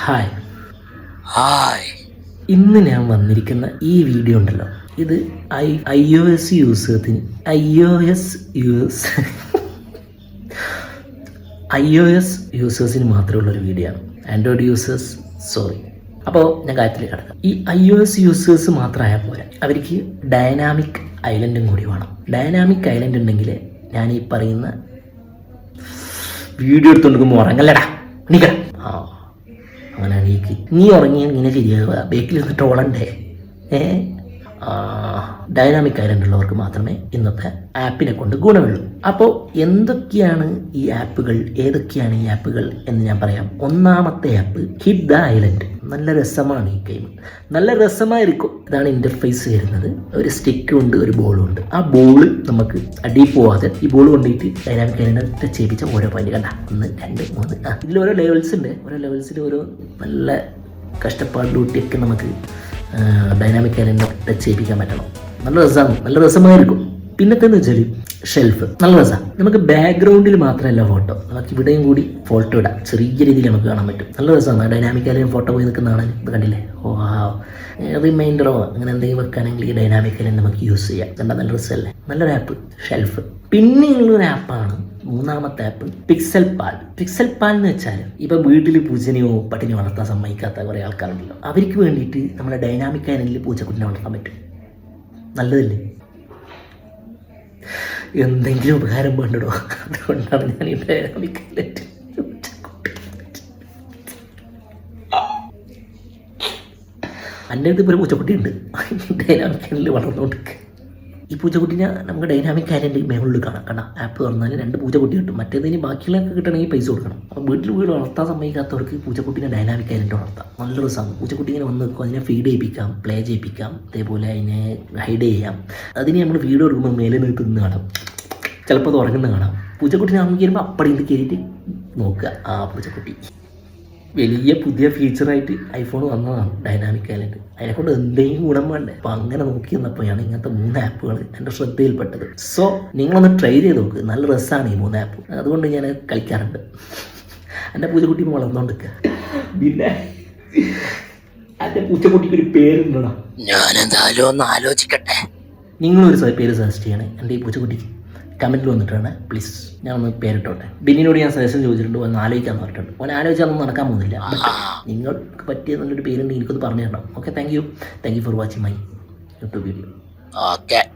Hi. Hi. ഇന്ന് ഞാൻ വന്നിരിക്കുന്ന ഈ വീഡിയോ ഉണ്ടല്ലോ, ഇത് iOS യൂസേഴ്സിന് iOS യൂസേഴ്സിന് മാത്രമുള്ളൊരു വീഡിയോ ആണ്. Android users sorry. അപ്പോൾ ഞാൻ കാര്യത്തിലേക്ക് കിടക്കാം. ഈ iOS യൂസേഴ്സ് മാത്രമായാൽ പോരാ, അവർക്ക് ഡൈനാമിക് ഐലൻഡും കൂടി വേണം. ഡൈനാമിക് ഐലൻഡ് ഉണ്ടെങ്കിൽ ഞാൻ ഈ പറയുന്ന വീഡിയോ എടുത്തുകൊണ്ടിരിക്കുമ്പോൾ ഉറങ്ങല്ലടാ, നീക്ക അങ്ങനെ നീ ഉറങ്ങിയാൽ ഇങ്ങനെ ശരിയാവുക, ബേക്കിൽ നിന്ന് ട്രോളണ്ടേ. ഡൈനാമിക് ഐലൻഡ് ഉള്ളവർക്ക് മാത്രമേ ഇന്നത്തെ ആപ്പിനെ കൊണ്ട് ഗുണമുള്ളൂ. അപ്പോൾ എന്തൊക്കെയാണ് ഈ ആപ്പുകൾ, ഏതൊക്കെയാണ് ഈ ആപ്പുകൾ എന്ന് ഞാൻ പറയാം. ഒന്നാമത്തെ ആപ്പ് ഹിറ്റ് ദ ഐലൻഡ്. നല്ല രസമാണ് ഈ ഗെയിം, നല്ല രസമായിരിക്കും. ഇതാണ് ഇന്റർഫേസ് വരുന്നത്. ഒരു സ്റ്റിക്കും ഉണ്ട്, ഒരു ബോളും ഉണ്ട്. ആ ബോള് നമുക്ക് അടി പോവാതെ ഈ ബോൾ കൊണ്ടിട്ട് ഡൈനാമിക് ഐലൻഡ് ടച്ച് ചെയ്യിപ്പിച്ച ഓരോ പോയിന്റ് കണ്ട 1 2 3 ഇതിൽ ഓരോ ലെവൽസ് ഉണ്ട്. ഓരോ ലെവൽസിൽ ഓരോ നല്ല കഷ്ടപ്പാടിലൂട്ടിയൊക്കെ നമുക്ക് ഡൈനാമിക് ഐലൻഡ് ടച്ച് ചെയ്യിപ്പിക്കാൻ പറ്റണം. നല്ല രസമായിരിക്കും. പിന്നത്തെന്ന് വെച്ചാൽ ഷെൽഫ് നല്ല രസമാണ്. നമുക്ക് ബാക്ക്ഗ്രൗണ്ടിൽ മാത്രമല്ല ഫോട്ടോ, നമുക്ക് ഇവിടെയും കൂടി ഫോട്ടോ ഇടാം. ചെറിയ രീതിയിൽ നമുക്ക് കാണാൻ പറ്റും. നല്ല രസമാണ്. ഡൈനാമിക് ഐലൻഡ് ഫോട്ടോ പോയി നിൽക്കുന്നതാണ് ഇത്, കണ്ടില്ലേ? റിമൈൻഡറോ അങ്ങനെ എന്തെങ്കിലും വെക്കുകയാണെങ്കിൽ ഈ ഡൈനാമിക് ഐലൻഡ് നമുക്ക് യൂസ് ചെയ്യാം. കണ്ടാ നല്ല രസമല്ലേ? നല്ലൊരു ആപ്പ് ഷെൽഫ്. പിന്നെയുള്ളൊരു ആപ്പാണ് മൂന്നാമത്തെ ആപ്പ് പിക്സൽ പാൽ എന്ന് വെച്ചാൽ ഇപ്പം വീട്ടിൽ പൂച്ചനെയോ പട്ടിനെയോ വളർത്താൻ സമ്മതിക്കാത്ത കുറേ ആൾക്കാരുണ്ടല്ലോ, അവർക്ക് വേണ്ടിയിട്ട് നമ്മുടെ ഡൈനാമിക് ഐലൻഡിൽ പൂച്ചക്കുട്ടിനെ വളർത്താൻ പറ്റും. നല്ലതല്ലേ? എന്തെങ്കിലും ഉപകാരം വേണ്ടടോ, അതുകൊണ്ടാണ് ഞാൻ ഈ ഡൈനാമിക് ഐലൻഡ്. എൻ്റെ അടുത്ത് ഇപ്പോൾ ഒരു പൂച്ചക്കുട്ടി ഉണ്ട്, ഡൈനാമിക് ഐലൻഡിൽ വളർന്നുകൊണ്ടിരിക്കുക. ഈ പൂച്ചക്കുട്ടിനെ നമുക്ക് ഡൈനാമിക് ഐലൻഡ് മുകളിൽ കാണാം. ആപ്പ് തുറന്നാൽ 2 പൂച്ചക്കുട്ടി കിട്ടും. മറ്റേതിന് ബാക്കിയുള്ളതൊക്കെ കിട്ടണമെങ്കിൽ പൈസ കൊടുക്കണം. അപ്പോൾ വീട്ടിൽ വളർത്താൻ സമ്മതിക്കാത്തവർക്ക് പൂച്ചക്കുട്ടിനെ ഡൈനാമിക് ഐലൻഡ് വളർത്താം. നല്ല രസമാണ്. പൂച്ചക്കുട്ടി ഇങ്ങനെ വന്ന് നിൽക്കും, അതിനെ ഫീഡ് ചെയ്യിപ്പിക്കാം, പ്ലേ ചെയ്യിപ്പിക്കാം, അതേപോലെ അതിനെ ഹൈഡ് ചെയ്യാം. അതിന് നമ്മൾ വീഡിയോ എടുക്കുമ്പോൾ മേലെ നിന്ന് തിന്ന് കാണാം, ചിലപ്പോൾ അത് ഉറങ്ങുന്ന കാണാം. പൂച്ചക്കുട്ടിനെ നമുക്ക് കയറുമ്പോൾ അപ്പടി ഇത് കയറിയിട്ട് നോക്കുക. ആ പൂച്ചക്കുട്ടി വലിയ പുതിയ ഫീച്ചറായിട്ട് ഐഫോൺ വന്നതാണ് ഡൈനാമിക് ഐലൻഡ്. അതിനെക്കൊണ്ട് എന്തെങ്കിലും ഗുണം വേണ്ടേ? അപ്പം അങ്ങനെ നോക്കി വന്നപ്പോഴാണ് ഇങ്ങനത്തെ 3 ആപ്പുകൾ എൻ്റെ ശ്രദ്ധയിൽപ്പെട്ടത്. സോ നിങ്ങളൊന്ന് ട്രൈ ചെയ്ത് നോക്ക്. നല്ല രസമാണ് ഈ 3 ആപ്പ്. അതുകൊണ്ട് ഞാൻ കളിക്കാറുണ്ട്. എൻ്റെ പൂച്ചക്കുട്ടി വളർന്നുകൊണ്ടിരിക്കുക. പിന്നെ എൻ്റെ പൂച്ചക്കുട്ടിക്ക് ഒരു പേരുണ്ടോ? ഞാനെന്തായാലും ഒന്ന് ആലോചിക്കട്ടെ. നിങ്ങളൊരു പേര് സജസ്റ്റ് ചെയ്യണേ എൻ്റെ ഈ പൂച്ചക്കുട്ടിക്ക്. കമൻറ്റിൽ വന്നിട്ടാണ് പ്ലീസ്. ഞാൻ ഒന്ന് പേരിട്ടോട്ടെ. ബിന്നിനോട് ഞാൻ സജഷൻ ചോദിച്ചിട്ടുണ്ട്, ഒന്ന് ആലോചിക്കാമെന്ന് പറഞ്ഞിട്ടുണ്ട്. ഓൻ ആലോചിച്ചാൽ നടക്കാൻ പോകുന്നില്ല. നിങ്ങൾക്ക് പറ്റിയ നല്ലൊരു പേരുണ്ടെങ്കിൽ എനിക്കൊന്ന് പറഞ്ഞു തരണം. Okay, thank you for watching my YouTube video. Okay.